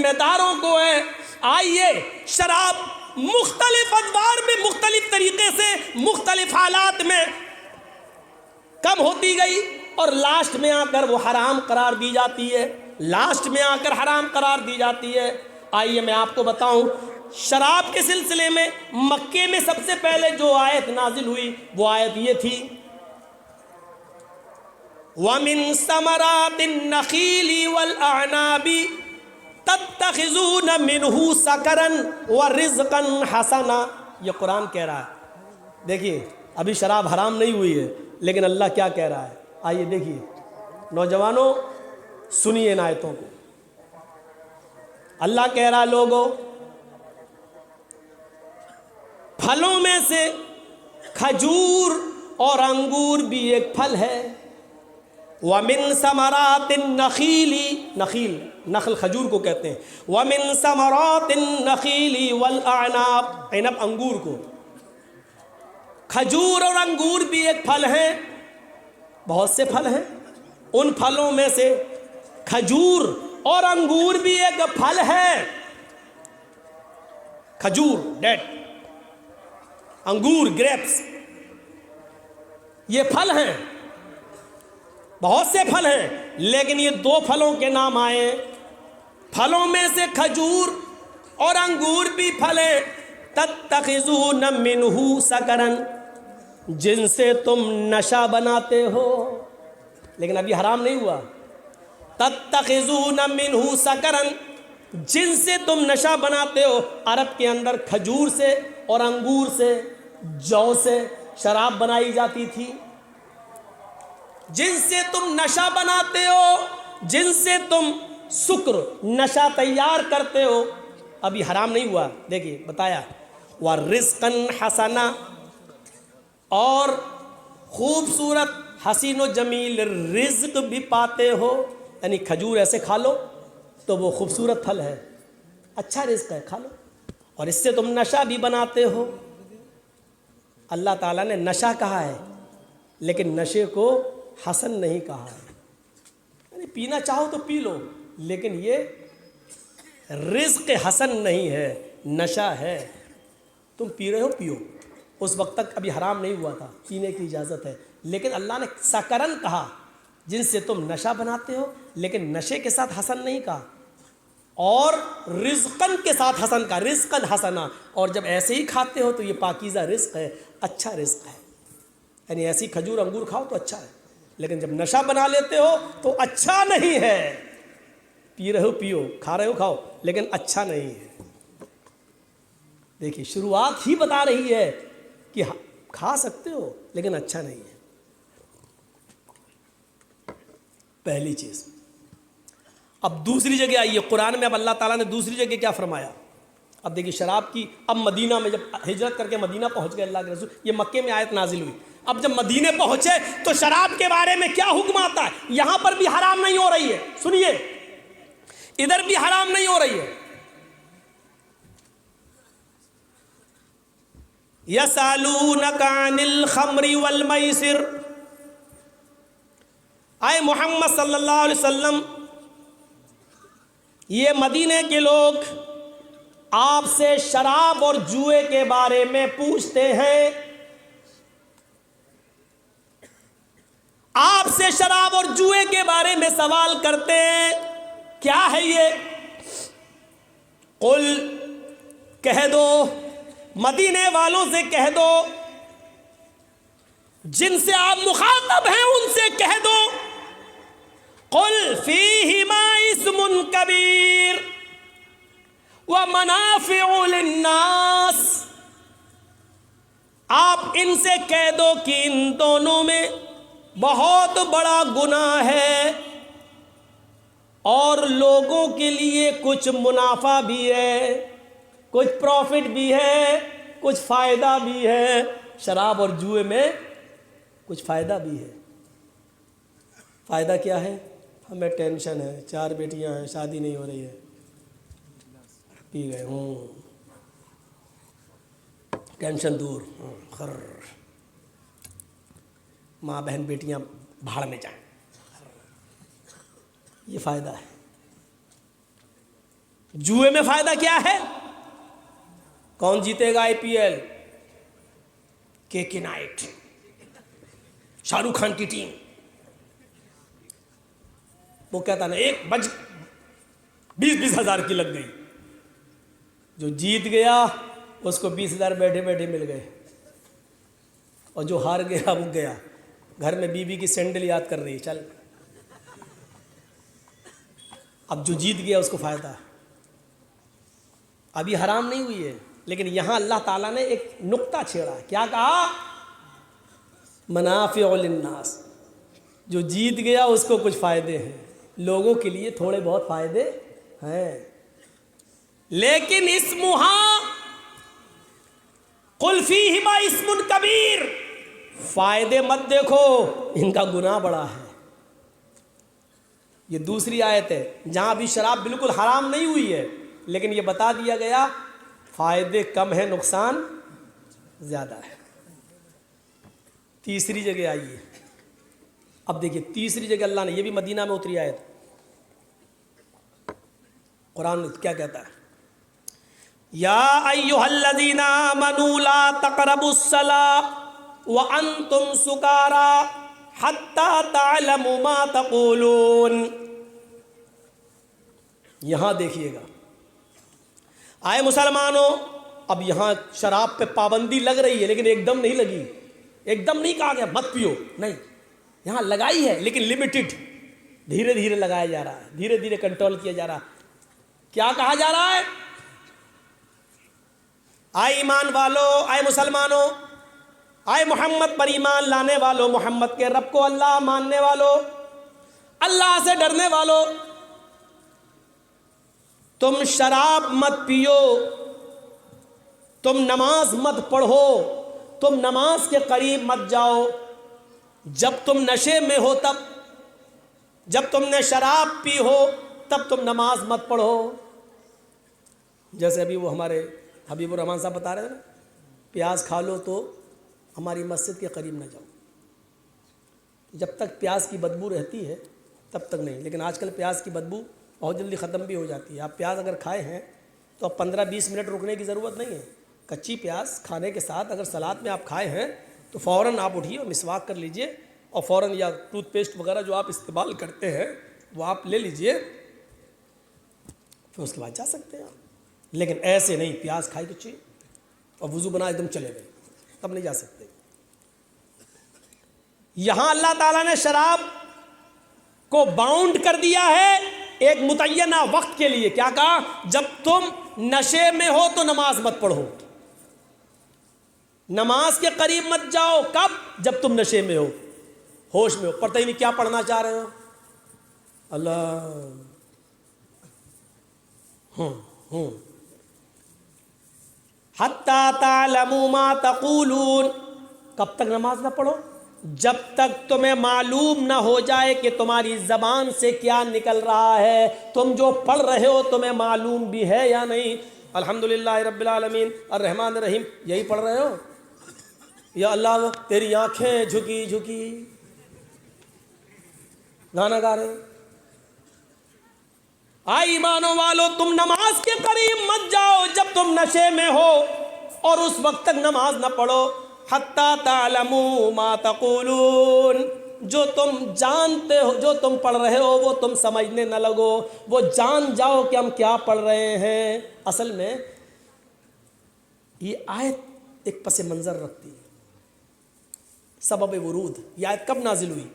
ذمہ داروں کو ہے. آئیے شراب مختلف ادوار میں مختلف طریقے سے مختلف حالات میں کم ہوتی گئی اور لاسٹ میں آ کر وہ حرام قرار دی جاتی ہے. لاسٹ میں آ کر حرام قرار دی جاتی ہے. آئیے میں آپ کو بتاؤں شراب کے سلسلے میں مکے میں سب سے پہلے جو آیت نازل ہوئی وہ آیت یہ تھی وَمِن ثَمَرَاتِ النَّخِيلِ وَالْأَعْنَابِ تَتَّخِذُونَ مِنْهُ سَكَرًا وَرِزْقًا حَسَنًا. یہ قرآن کہہ رہا ہے. دیکھیے ابھی شراب حرام نہیں ہوئی ہے لیکن اللہ کیا کہہ رہا ہے. آئیے دیکھیے نوجوانوں سنیے ان آیتوں کو. اللہ کہہ رہا لوگوں پھلوں میں سے کھجور اور انگور بھی ایک پھل ہے. وَمِن ثَمَرَاتِ النَّخِيلِ نخیل نخل کھجور کو کہتے ہیں. وَمِن ثَمَرَاتِ النَّخِيلِ وَالْأَعْنَابِ عنب انگور کو. کھجور اور انگور بھی ایک پھل ہیں. بہت سے پھل ہیں. ان پھلوں میں سے کھجور اور انگور بھی ایک پھل ہے. کھجور ڈیٹ انگور گریپس یہ پھل ہیں. بہت سے پھل ہیں لیکن یہ دو پھلوں کے نام آئے ہیں. پھلوں میں سے کھجور اور انگور بھی پھل ہیں. تتخذون منہ سکرن جن سے تم نشہ بناتے ہو. لیکن ابھی حرام نہیں ہوا. تتخذون منہ سکرن جن سے تم نشہ بناتے ہو. عرب کے اندر کھجور سے اور انگور سے جو سے شراب بنائی جاتی تھی. جن سے تم نشہ بناتے ہو جن سے تم سکر نشہ تیار کرتے ہو. ابھی حرام نہیں ہوا. دیکھیے بتایا وَرِزْقًا حَسَنًا اور خوبصورت حسین و جمیل رزق بھی پاتے ہو. یعنی کھجور ایسے کھا لو تو وہ خوبصورت پھل ہے اچھا رزق ہے کھا لو. اور اس سے تم نشہ بھی بناتے ہو. اللہ تعالیٰ نے نشہ کہا ہے لیکن نشے کو حسن نہیں کہا ہے. یعنی پینا چاہو تو پی لو لیکن یہ رزق حسن نہیں ہے نشہ ہے. تم پی رہے ہو پیو. اس وقت تک ابھی حرام نہیں ہوا تھا پینے کی اجازت ہے. لیکن اللہ نے سکرن کہا جن سے تم نشہ بناتے ہو لیکن نشے کے ساتھ حسن نہیں کہا. اور رزقن کے ساتھ حسن کا رزقن حسنا. اور جب ایسے ہی کھاتے ہو تو یہ پاکیزہ رزق ہے اچھا رزق ہے. یعنی ایسی کھجور انگور کھاؤ تو اچھا ہے لیکن جب نشہ بنا لیتے ہو تو اچھا نہیں ہے. پی رہے ہو پیو کھا رہے ہو کھاؤ لیکن اچھا نہیں ہے. دیکھیے شروعات ہی بتا رہی ہے کہ کھا سکتے ہو لیکن اچھا نہیں ہے. پہلی چیز. اب دوسری جگہ آئیے قرآن میں. اب اللہ تعالیٰ نے دوسری جگہ کیا فرمایا. اب دیکھیے شراب کی. اب مدینہ میں جب ہجرت کر کے مدینہ پہنچ گئے اللہ کے رسول. یہ مکے میں آیت نازل ہوئی. اب جب مدینے پہنچے تو شراب کے بارے میں کیا حکم آتا ہے. یہاں پر بھی حرام نہیں ہو رہی ہے. سنیے ادھر بھی حرام نہیں ہو رہی ہے. یسالونک عن الخمر والمیسر. آئے محمد صلی اللہ علیہ وسلم یہ مدینے کے لوگ آپ سے شراب اور جوئے کے بارے میں پوچھتے ہیں. آپ سے شراب اور جوئے کے بارے میں سوال کرتے ہیں. کیا ہے یہ. قل کہہ دو مدینے والوں سے کہہ دو جن سے آپ مخاطب ہیں ان سے کہہ دو قل فیہما اسم کبیر ومنافع للناس. آپ ان سے کہہ دو کہ ان دونوں میں بہت بڑا گناہ ہے اور لوگوں کے لیے کچھ منافع بھی ہے کچھ پروفٹ بھی ہے کچھ فائدہ بھی ہے. شراب اور جوئے میں کچھ فائدہ بھی ہے. فائدہ کیا ہے. ہمیں ٹینشن ہے 4 بیٹیاں ہیں شادی نہیں ہو رہی ہے پی گئے ٹینشن دور. خر ماں بہن بیٹیاں بھاڑ میں جائیں. یہ فائدہ ہے. جوئے میں فائدہ کیا ہے؟ کون جیتے گا IPL؟ کے نائٹ، شاہ رخ خان کی ٹیم، وہ کہتا نا 1 بج 20 ہزار کی لگ گئی، جو جیت گیا اس کو 20,000 بیٹھے بیٹھے مل گئے، اور جو ہار گیا وہ گیا گھر میں بیوی کی سینڈل یاد کر رہی ہے، چل اب جو جیت گیا اس کو فائدہ ہے۔ ابھی حرام نہیں ہوئی ہے، لیکن یہاں اللہ تعالیٰ نے ایک نقطہ چھیڑا ہے، کیا کہا؟ منافع للناس، جو جیت گیا اس کو کچھ فائدے ہیں، لوگوں کے لیے تھوڑے بہت فائدے ہیں، لیکن اسمہا قل فیہما اسم کبیر، فائدے مت دیکھو، ان کا گناہ بڑا ہے۔ یہ دوسری آیت ہے جہاں بھی شراب بالکل حرام نہیں ہوئی ہے، لیکن یہ بتا دیا گیا فائدے کم ہیں، نقصان زیادہ ہے۔ تیسری جگہ آئی ہے، اب دیکھیے تیسری جگہ اللہ نے، یہ بھی مدینہ میں اتری آیت، قرآن کیا کہتا ہے؟ یا ایھا الذین آمنوا لا تقربوا الصلاۃ وانتم سکارى حتی تعلموا ما تقولون۔ یہاں دیکھیے گا، آئے مسلمانوں، اب یہاں شراب پہ پابندی لگ رہی ہے، لیکن ایک دم نہیں لگی، ایک دم نہیں کہا گیا مت پیو، نہیں، یہاں لگائی ہے لیکن لمیٹڈ، دھیرے دھیرے لگایا جا رہا ہے، دھیرے دھیرے کنٹرول کیا جا رہا ہے۔ کیا کہا جا رہا ہے؟ آئے ایمان والو، آئے مسلمانوں، آئے محمد پر ایمان لانے والو، محمد کے رب کو اللہ ماننے والو، اللہ سے ڈرنے والو، تم شراب مت پیو، تم نماز مت پڑھو، تم نماز کے قریب مت جاؤ، جب تم نشے میں ہو تب، جب تم نے شراب پی ہو تب تم نماز مت پڑھو۔ جیسے ابھی وہ ہمارے حبیب الرحمان صاحب بتا رہے ہیں نا، پیاز کھا لو تو ہماری مسجد کے قریب نہ جاؤ، جب تک پیاز کی بدبو رہتی ہے تب تک نہیں، لیکن آج کل پیاز کی بدبو بہت جلدی ختم بھی ہو جاتی ہے۔ آپ پیاز اگر کھائے ہیں تو اب 15-20 منٹ رکنے کی ضرورت نہیں ہے، کچی پیاز کھانے کے ساتھ اگر سلاد میں آپ کھائے ہیں تو فوراً آپ اٹھیے اور مسواک کر لیجئے، اور فوراً یا ٹوتھ پیسٹ وغیرہ جو آپ استعمال کرتے ہیں وہ آپ لے لیجئے، پھر اس کے بعد جا سکتے ہیں آپ۔ لیکن ایسے نہیں، پیاز کھائی کچی اور وضو بنا ایک دم چلے گئے، تب نہیں جا سکتے۔ یہاں اللہ تعالیٰ نے شراب کو باؤنڈ کر دیا ہے ایک متعینہ وقت کے لیے، کیا کہا؟ جب تم نشے میں ہو تو نماز مت پڑھو، نماز کے قریب مت جاؤ، کب؟ جب تم نشے میں ہو، ہوش میں ہو، پتہ ہی نہیں کیا پڑھنا چاہ رہے ہو، اللہ حتی تعلموا ما تقولون، کب تک نماز نہ پڑھو؟ جب تک تمہیں معلوم نہ ہو جائے کہ تمہاری زبان سے کیا نکل رہا ہے، تم جو پڑھ رہے ہو تمہیں معلوم بھی ہے یا نہیں۔ الحمدللہ رب العالمین الرحمن الرحیم، یہی پڑھ رہے ہو؟ یا اللہ تیری آنکھیں جھکی جھکی، گانا گا رہے ہو؟ آئی ایمانوں والو، تم نماز کے قریب مت جاؤ جب تم نشے میں ہو، اور اس وقت تک نماز نہ پڑھو، حتی تعلموا ما تقولون، جو تم جانتے ہو، جو تم پڑھ رہے ہو وہ تم سمجھنے نہ لگو، وہ جان جاؤ کہ ہم کیا پڑھ رہے ہیں۔ اصل میں یہ آیت ایک پس منظر رکھتی ہے، سبب ورود، یہ آیت کب نازل ہوئی؟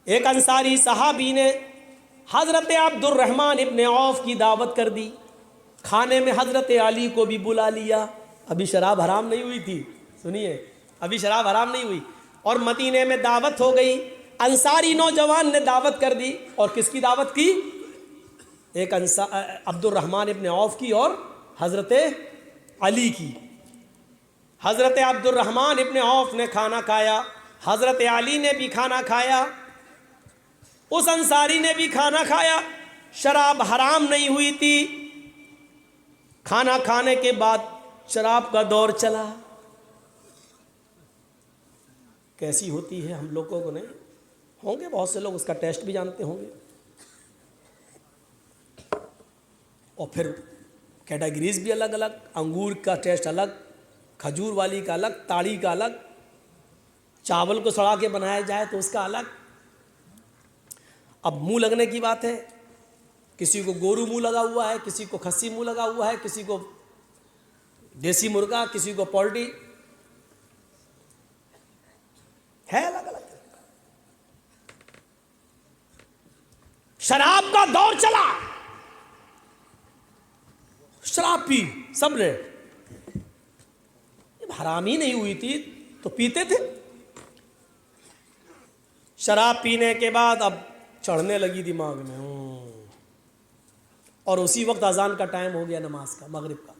ایک انصاری صحابی نے حضرت عبد الرحمن ابن عوف کی دعوت کر دی، کھانے میں حضرت علی کو بھی بلا لیا، ابھی شراب حرام نہیں ہوئی تھی، سنیے، ابھی شراب حرام نہیں ہوئی، اور مدینے میں دعوت ہو گئی، انصاری نوجوان نے دعوت کر دی، اور کس کی دعوت کی؟ ایک عبد الرحمن ابن عوف کی اور حضرت علی کی۔ حضرت عبد الرحمن ابن عوف نے کھانا کھایا، حضرت علی نے بھی کھانا کھایا، اس انصاری نے بھی کھانا کھایا، شراب حرام نہیں ہوئی تھی، کھانا کھانے کے بعد شراب کا دور چلا۔ کیسی ہوتی ہے ہم لوگوں کو نہیں ہوں گے، بہت سے لوگ اس کا ٹیسٹ بھی جانتے ہوں گے۔ اور پھر کیٹیگریز بھی الگ الگ، انگور کا ٹیسٹ الگ، کھجور والی کا الگ، تاڑی کا الگ، چاول کو سڑا کے بنایا جائے تو اس کا الگ۔ اب منہ لگنے کی بات ہے، کسی کو گورو منہ لگا ہوا ہے، کسی کو کھسی منہ لگا ہوا ہے، کسی کو دیسی مرغا، کسی کو پولٹری، ہے الگ الگ۔ شراب کا دور چلا، شراب پی سب نے، حرام ہی نہیں ہوئی تھی تو پیتے تھے۔ شراب پینے کے بعد اب چڑھنے لگی دماغ میں، اور اسی وقت اذان کا ٹائم ہو گیا نماز کا، مغرب کا،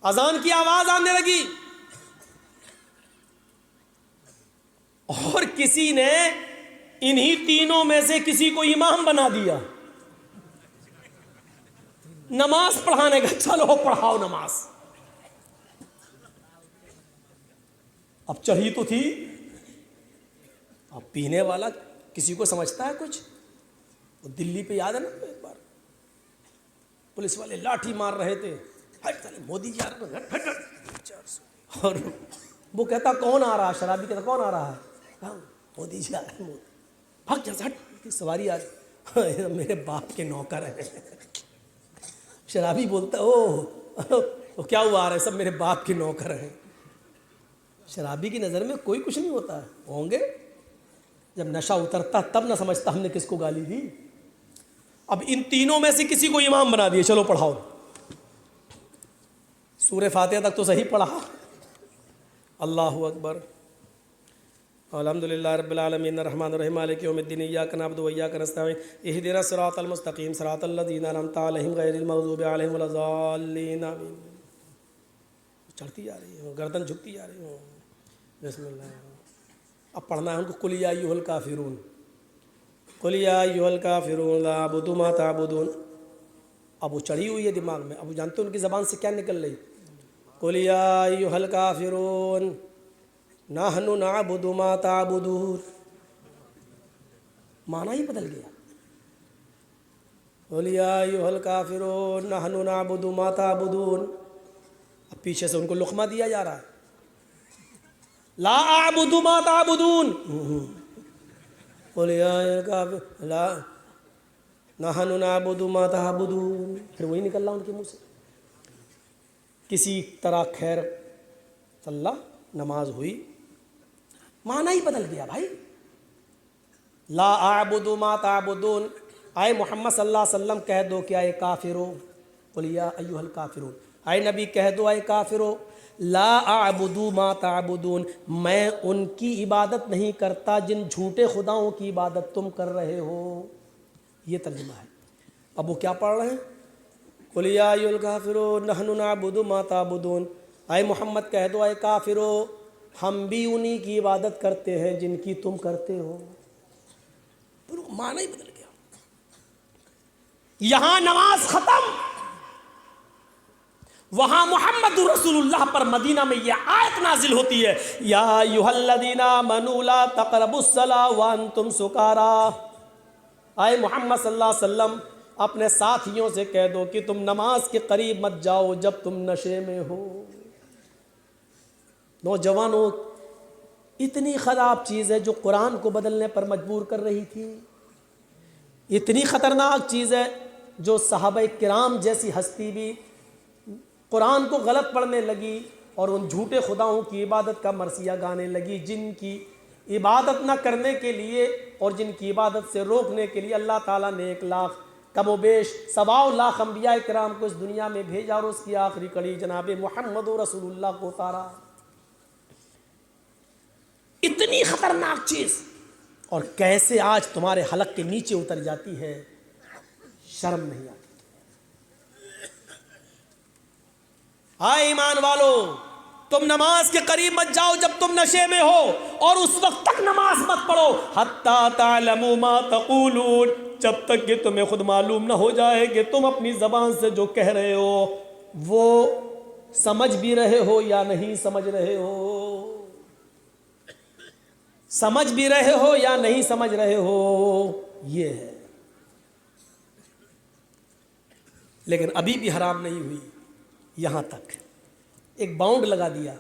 اذان کی آواز آنے لگی، اور کسی نے انہی تینوں میں سے کسی کو امام بنا دیا نماز پڑھانے کا، چلو پڑھاؤ نماز۔ اب چڑھی تو تھی، اب پینے والا کسی کو سمجھتا ہے کچھ؟ وہ دلی پہ یاد ہے نا ایک بار پولیس والے لاٹھی مار رہے تھے، مودی جی آ رہے ہیں، اور وہ کہتا کون آ رہا ہے، شرابی کہتا کون آ رہا ہے، مودی جی آ رہے ہیں، بھگ جا ہٹ، سواری آ رہی، میرے باپ کے نوکر ہیں۔ شرابی بولتا او کیا ہوا، آ رہا ہے، سب میرے باپ کے نوکر ہیں۔ شرابی کی نظر میں کوئی کچھ نہیں ہوتا ہے، ہوں گے جب نشہ اترتا تب نہ سمجھتا ہم نے کس کو گالی دی۔ اب ان تینوں میں سے کسی کو امام بنا دیے، چلو پڑھاؤ۔ سورہ فاتحہ تک تو صحیح پڑھا، اللہ اکبر، الحمدللہ رب العالمین الرحمن الرحیم مالک یوم الدین ایاک نعبد و ایاک نستعین اہدنا الصراط المستقیم صراط الذین انعمت علیہم غیر المغضوب علیہم ولا الضالین، آمین۔ چڑھتی جا رہی ہے، گردن جھکتی جا رہی ہے، بسم اللہ۔ اب پڑھنا ہے ان کو، قل یا ایھا الکافرون، قل یا ایھا الکافرون لا اعبد ما تعبدون۔ اب وہ چڑھی ہوئی ہے دماغ میں، اب وہ جانتے ہیں ان کی زبان سے کیا نکل رہی، قل یا ایھا الکافرون نحن نعبد ما تعبدون، معنی ہی بدل گیا۔ قل یا ایھا الکافرون نحن نعبد ما تعبدون، اب پیچھے سے ان کو لقمہ دیا جا رہا ہے، لا اعبد ما تعبدون، قل یا ایھا الکافرون لا نحن نعبد ما تعبدون، پھر وہی نکل رہا ان کے منہ سے۔ کسی طرح خیر اللہ نماز ہوئی، معنی ہی بدل گیا بھائی۔ لا اعبد ما تعبدون، آئے محمد صلی اللہ علیہ وسلم کہہ دو کہ اے کافرو، قل یا ایھا الکافرون، اے نبی کہہ دو اے کافرو، لا اعبد ما تعبدون، میں ان کی عبادت نہیں کرتا جن جھوٹے خداؤں کی عبادت تم کر رہے ہو۔ یہ ترجمہ ہے۔ اب وہ کیا پڑھ رہے ہیں، قل یا ایھا الکافرون نحن نعبد ما تعبدون، اے محمد کہہ دو اے کافرو، ہم بھی انہی کی عبادت کرتے ہیں جن کی تم کرتے ہو۔ تو معنی ہی بدل گیا۔ یہاں نماز ختم، وہاں محمد رسول اللہ پر مدینہ میں یہ آیت نازل ہوتی ہے، یا ایھا الذین آمنوا لا تقربوا الصلاۃ وانتم سکاریٰ، اے محمد صلی اللہ علیہ وسلم اپنے ساتھیوں سے کہہ دو کہ تم نماز کے قریب مت جاؤ جب تم نشے میں ہو۔ نوجوانوں، اتنی خراب چیز ہے جو قرآن کو بدلنے پر مجبور کر رہی تھی، اتنی خطرناک چیز ہے جو صحابہ کرام جیسی ہستی بھی قرآن کو غلط پڑھنے لگی اور ان جھوٹے خداؤں کی عبادت کا مرثیہ گانے لگی، جن کی عبادت نہ کرنے کے لیے اور جن کی عبادت سے روکنے کے لیے اللہ تعالیٰ نے 1 لاکھ کم و بیش 1.25 لاکھ انبیاء کرام کو اس دنیا میں بھیجا، اور اس کی آخری کڑی جناب محمد رسول اللہ کو اتارا۔ اتنی خطرناک چیز، اور کیسے آج تمہارے حلق کے نیچے اتر جاتی ہے، شرم نہیں آتی۔ آئے ایمان والو، تم نماز کے قریب مت جاؤ جب تم نشے میں ہو، اور اس وقت تک نماز مت پڑھو حتی تعلموا ما تقولون، جب تک کہ تمہیں خود معلوم نہ ہو جائے کہ تم اپنی زبان سے جو کہہ رہے ہو وہ سمجھ بھی رہے ہو یا نہیں سمجھ رہے ہو، سمجھ بھی رہے ہو یا نہیں سمجھ رہے ہو۔ یہ ہے لیکن ابھی بھی حرام نہیں ہوئی. یہاں تک ایک باؤنڈ لگا دیا,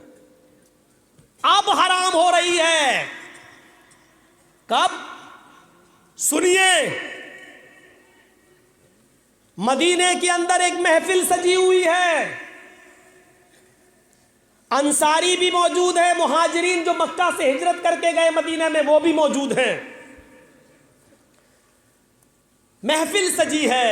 اب حرام ہو رہی ہے. کب؟ سنیے, مدینے کے اندر ایک محفل سجی ہوئی ہے, انصاری بھی موجود ہے, مہاجرین جو مکہ سے ہجرت کر کے گئے مدینہ میں وہ بھی موجود ہیں. محفل سجی ہے,